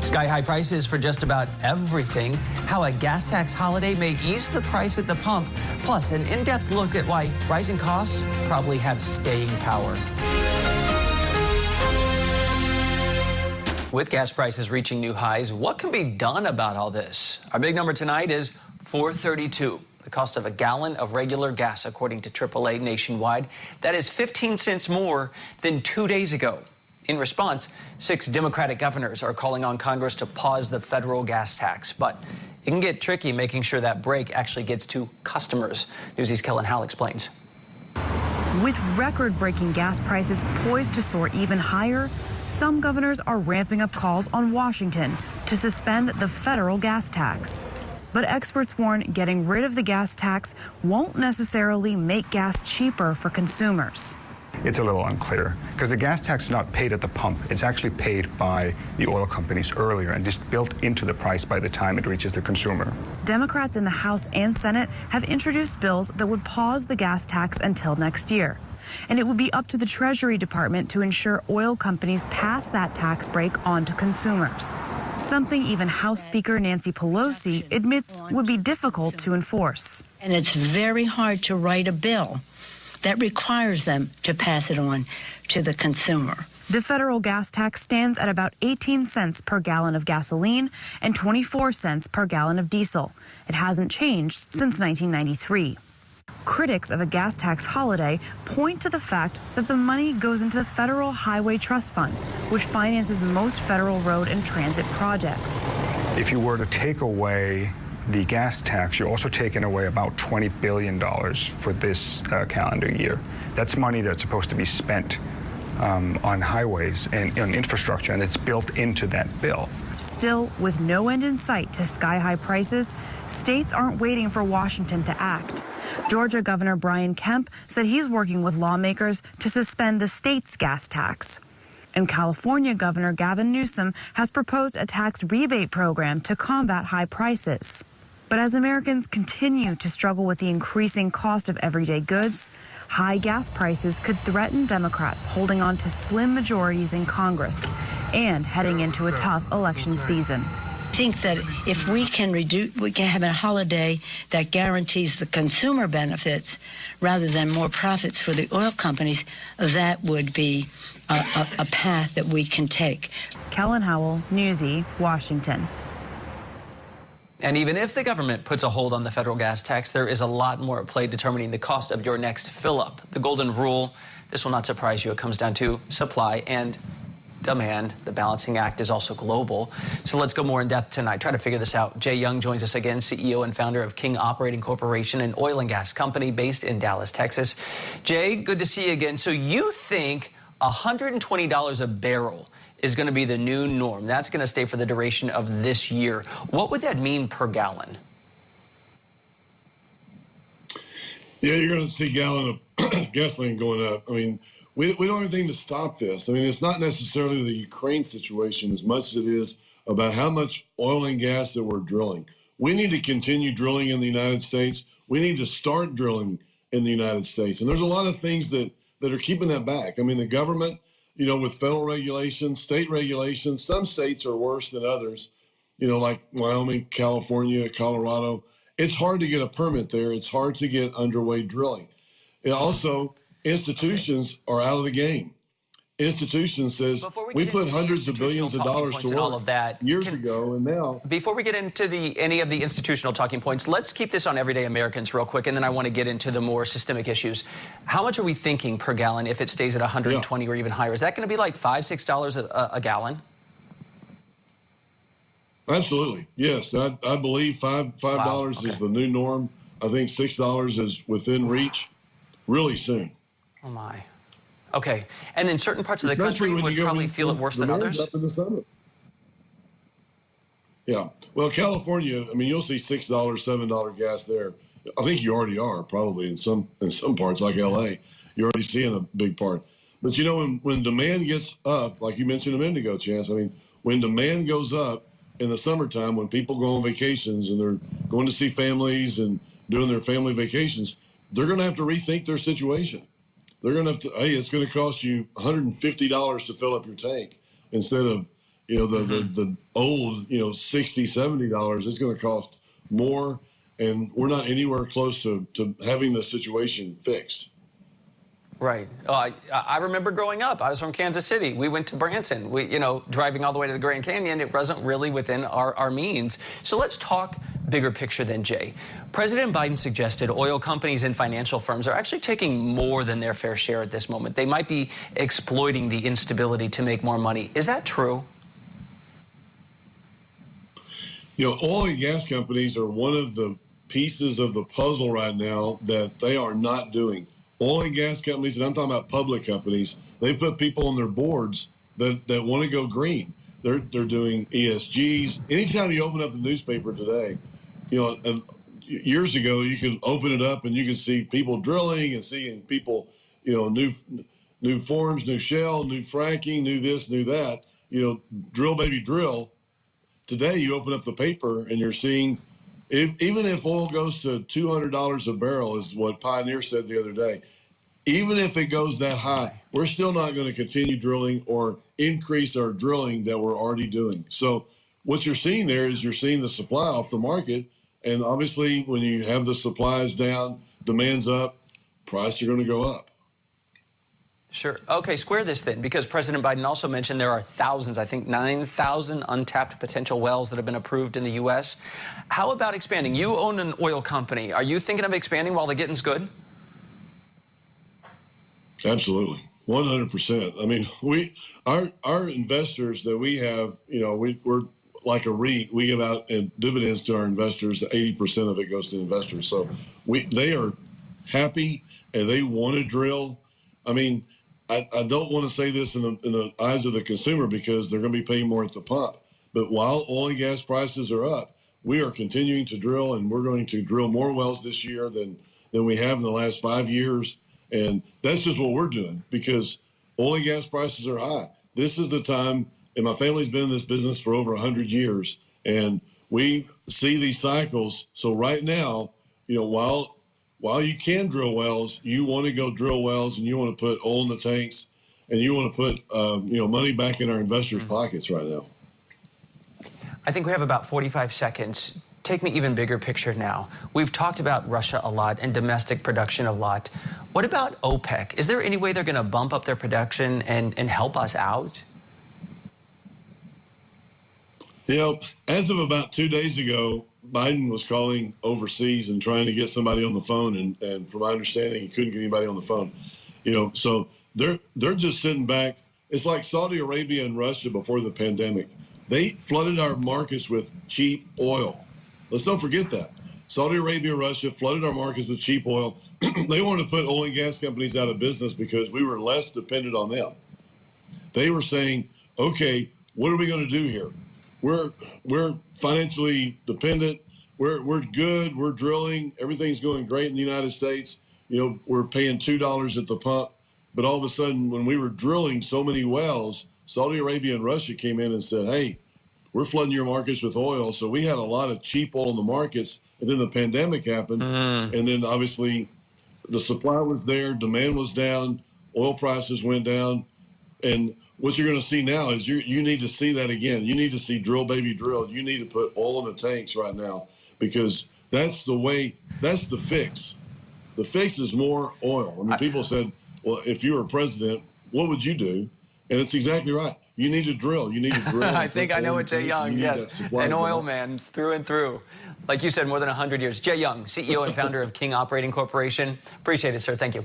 Sky-high prices for just about everything. How a gas tax holiday may ease the price at the pump. Plus, an in-depth look at why rising costs probably have staying power. With gas prices reaching new highs, what can be done about all this? Our big number tonight is $4.32. The cost of a gallon of regular gas, according to AAA nationwide. That is 15 cents more than 2 days ago. In response, 6 Democratic governors are calling on Congress to pause the federal gas tax. But it can get tricky making sure that break actually gets to customers. Newsy's Kellen Howell explains. With record-breaking gas prices poised to soar even higher, some governors are ramping up calls on Washington to suspend the federal gas tax. But experts warn getting rid of the gas tax won't necessarily make gas cheaper for consumers. It's a little unclear because the gas tax is not paid at the pump. It's actually paid by the oil companies earlier and just built into the price by the time it reaches the consumer. Democrats in the House and Senate have introduced bills that would pause the gas tax until next year. And it would be up to the Treasury Department to ensure oil companies pass that tax break on to consumers. Something even House Speaker Nancy Pelosi admits would be difficult to enforce. And it's very hard to write a bill that requires them to pass it on to the consumer. The federal gas tax stands at about 18 cents per gallon of gasoline and 24 cents per gallon of diesel. It hasn't changed since 1993. Critics of a gas tax holiday point to the fact that the money goes into the Federal Highway Trust Fund, which finances most federal road and transit projects. If you were to take away the gas tax, you're also taking away about $20 billion for this calendar year. That's money that's supposed to be spent on highways and on infrastructure, and it's built into that bill. Still, with no end in sight to sky-high prices, states aren't waiting for Washington to act. Georgia Governor Brian Kemp said he's working with lawmakers to suspend the state's gas tax. And California Governor Gavin Newsom has proposed a tax rebate program to combat high prices. But as Americans continue to struggle with the increasing cost of everyday goods, high gas prices could threaten Democrats holding on to slim majorities in Congress and heading into a tough election season. I think that if we can have a holiday that guarantees the consumer benefits rather than more profits for the oil companies, that would be a path that we can take. Kellen Howell, Newsy, Washington. And even if the government puts a hold on the federal gas tax, there is a lot more at play determining the cost of your next fill-up. The golden rule, this will not surprise you, it comes down to supply and demand. The balancing act is also global. So let's go more in depth tonight, try to figure this out. Jay Young joins us again, CEO and founder of King Operating Corporation, an oil and gas company based in Dallas, Texas. Jay, good to see you again. So you think $120 a barrel is going to be the new norm. That's going to stay for the duration of this year. What would that mean per gallon? Yeah, you're going to see a gallon of gasoline going up. I mean, we don't have anything to stop this. I mean, it's not necessarily the Ukraine situation as much as it is about how much oil and gas that we're drilling. We need to continue drilling in the United States. We need to start drilling in the United States. And there's a lot of things that are keeping that back. I mean, the government, you know, with federal regulations, state regulations, some states are worse than others, you know, like Wyoming, California, Colorado. It's hard to get a permit there. It's hard to get underway drilling. And also, institutions are out of the game. Institutions says we put hundreds of billions of dollars to work years ago, and now. Before we get into any of the institutional talking points, let's keep this on everyday Americans real quick, and then I want to get into the more systemic issues. How much are we thinking per gallon if it stays at 120 or even higher? Is that going to be like $5, $6 a gallon? Absolutely, yes. I believe $5 is the new norm. I think $6 is within reach really soon. Oh my. Okay, and in certain parts of the country would probably feel it worse than others? Up in the summer. Yeah, well, California, I mean, you'll see $6, $7 gas there. I think you already are probably in some parts like LA. You're already seeing a big part. But you know, when demand gets up, like you mentioned a minute ago, Chance, I mean, when demand goes up in the summertime, when people go on vacations and they're going to see families and doing their family vacations, they're going to have to rethink their situation. They're going to have to, hey, it's going to cost you $150 to fill up your tank instead of, the old, $60, $70, it's going to cost more. And we're not anywhere close to having the situation fixed. Right. I remember growing up. I was from Kansas City. We went to Branson. Driving all the way to the Grand Canyon, it wasn't really within our means. So let's talk bigger picture then, Jay. President Biden suggested oil companies and financial firms are actually taking more than their fair share at this moment. They might be exploiting the instability to make more money. Is that true? Oil and gas companies are one of the pieces of the puzzle right now that they are not doing. Oil and gas companies, and I'm talking about public companies, they put people on their boards that want to go green. They're doing ESGs. Anytime you open up the newspaper today, years ago you could open it up and you could see people drilling and seeing people, new forms, new shale, new fracking, new this, new that, drill baby drill. Today you open up the paper and you're seeing, even if oil goes to $200 a barrel, is what Pioneer said the other day, even if it goes that high, we're still not going to continue drilling or increase our drilling that we're already doing. So what you're seeing there is you're seeing the supply off the market. And obviously, when you have the supplies down, demand's up, prices are going to go up. Sure. Okay, square this then, because President Biden also mentioned there are thousands, I think 9,000 untapped potential wells that have been approved in the U.S. How about expanding? You own an oil company. Are you thinking of expanding while the getting's good? Absolutely. 100%. I mean, our investors that we have, we're like a REIT. We give out dividends to our investors. 80% of it goes to investors. So they are happy and they want to drill. I mean, I don't want to say this in the eyes of the consumer because they're going to be paying more at the pump. But while oil and gas prices are up, we are continuing to drill, and we're going to drill more wells this year than we have in the last 5 years. And that's just what we're doing because oil and gas prices are high. This is the time, and my family's been in this business for over 100 years, and we see these cycles. So right now, while you can drill wells, you want to go drill wells and you want to put oil in the tanks and you want to put, money back in our investors' pockets right now. I think we have about 45 seconds. Take me even bigger picture now. We've talked about Russia a lot and domestic production a lot. What about OPEC? Is there any way they're going to bump up their production and help us out? As of about 2 days ago, Biden was calling overseas and trying to get somebody on the phone, and from my understanding, he couldn't get anybody on the phone. So they're just sitting back. It's like Saudi Arabia and Russia before the pandemic. They flooded our markets with cheap oil. Let's don't forget that. Saudi Arabia, Russia flooded our markets with cheap oil. They wanted to put oil and gas companies out of business because we were less dependent on them. They were saying, okay, what are we going to do here? We're financially dependent. We're good. We're drilling. Everything's going great in the United States. We're paying $2 at the pump. But all of a sudden, when we were drilling so many wells, Saudi Arabia and Russia came in and said, hey, we're flooding your markets with oil. So we had a lot of cheap oil in the markets. And then the pandemic happened. And then obviously the supply was there. Demand was down. Oil prices went down. And what you're going to see now is you need to see that again. You need to see drill, baby, drill. You need to put oil in the tanks right now because that's the way, that's the fix. The fix is more oil. I mean, people said, well, if you were president, what would you do? And it's exactly right. You need to drill. You need to drill. I think I know what Jay Young, yes, an oil man through and through. Like you said, more than 100 years. Jay Young, CEO and founder of King Operating Corporation. Appreciate it, sir. Thank you.